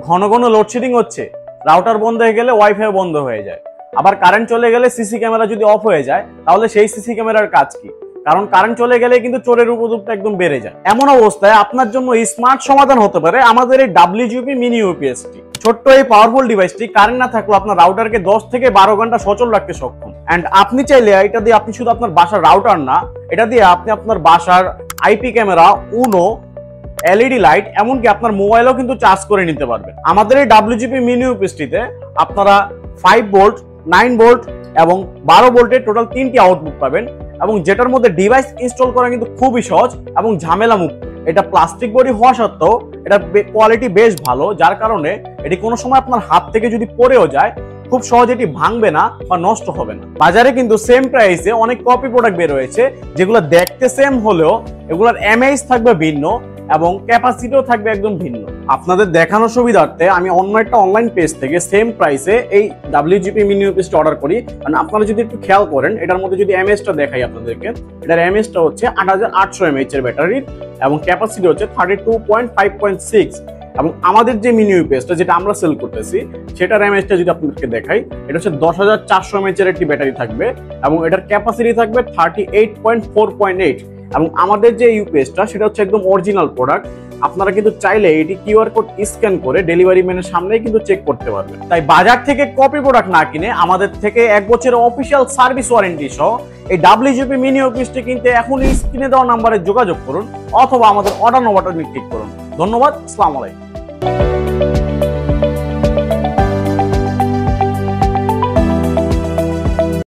ঘন ঘন লোডশেডিং হচ্ছে, রাউটার বন্ধ হয়ে গেলে ওয়াইফাই বন্ধ হয়ে যায়। আবার কারেন্ট চলে গেলে সিসি ক্যামেরা যদি অফ হয়ে যায় তাহলে সেই সিসি ক্যামেরার কাজ কি? কারণ কারেন্ট চলে গেলে কিন্তু চোরের উপদ্রবটা একদম বেড়ে যায়। এমন অবস্থায় আপনার জন্য স্মার্ট সমাধান হতে পারে আমাদের এই WGP মিনি ইউপিএসটি। ছোট্ট এই পাওয়ারফুল ডিভাইসটি কারেন্ট না থাকলেও আপনার রাউটারকে 10 থেকে 12 ঘন্টা সচল রাখতে সক্ষম। এন্ড আপনি চাইলে এটা দিয়ে আপনি শুধু আপনার বাসার রাউটার না, এটা দিয়ে আপনি আপনার বাসার আইপি ক্যামেরা, উনো, এলইডি লাইট, এমনকি আপনার মোবাইলও কিন্তু চার্জ করে নিতে পারবেন। আমাদের এই WGP মিনি ইউপিএসটিতে আপনারা 5 ভোল্ট, 9 ভোল্ট এবং 12 ভোল্টের টোটাল 3টি আউটপুট পাবেন, এবং যেটার মধ্যে ডিভাইস ইনস্টল করা কিন্তু খুবই সহজ এবং ঝামেলা মুক্ত। এটা প্লাস্টিক বডি হওয়া সত্ত্বেও এটা কোয়ালিটি বেশ ভালো, যার কারণে এটি কোনো সময় আপনার হাত থেকে যদি পড়েও যায় খুব সহজে এটি ভাঙবে না বা নষ্ট হবে না। বাজারে কিন্তু সেম প্রাইসে অনেক কপি প্রোডাক্ট বের হয়েছে, যেগুলো দেখতে সেম হলেও এগুলোর এমএইচ থাকবে ভিন্ন এবং ক্যাপাসিটিও থাকবে একদম ভিন্ন। আপনাদের দেখানোর সুবিধার্থে আমি অন্য একটা অনলাইন পেজ থেকে সেম প্রাইসে এই WGP মিনি ইউপিএসটি অর্ডার করি। কারণ আপনারা যদি একটু খেয়াল করেন, এটার মধ্যে যদি এমএইচটা দেখাই আপনাদেরকে, এটার এমএইচটা হচ্ছে 8800 এমএইচ এর ব্যাটারির এবং ক্যাপাসিটি হচ্ছে 32.5.6। এবং আমাদের যে মিনি ইউপিএসটা যেটা আমরা সেল করতেছি সেটার এমএইচটা যদি আপনাদেরকে দেখাই, এটা হচ্ছে 10400 এমএইচ এর একটি ব্যাটারি থাকবে এবং এটার ক্যাপাসিটি থাকবে 38.4.8। এবং আমাদের যে ইউপিএসটা সেটা হচ্ছে একদম অরিজিনাল প্রোডাক্ট। আপনারা কিন্তু চাইলে এটি কিউআর কোড স্ক্যান করে ডেলিভারি ম্যানের সামনেই কিন্তু চেক করতে পারবেন। তাই বাজার থেকে কপি প্রোডাক্ট না কিনে আমাদের থেকে 1 বছরের অফিসিয়াল সার্ভিস ওয়ারেন্টি সহ এই WGP মিনি ইউপিএসটি কিনতে এখনই স্ক্রিনে দেওয়া নাম্বারে যোগাযোগ করুন অথবা আমাদের অর্ডার নাও বাটনে ক্লিক করুন। ধন্যবাদ। আসসালামু আলাইকুম।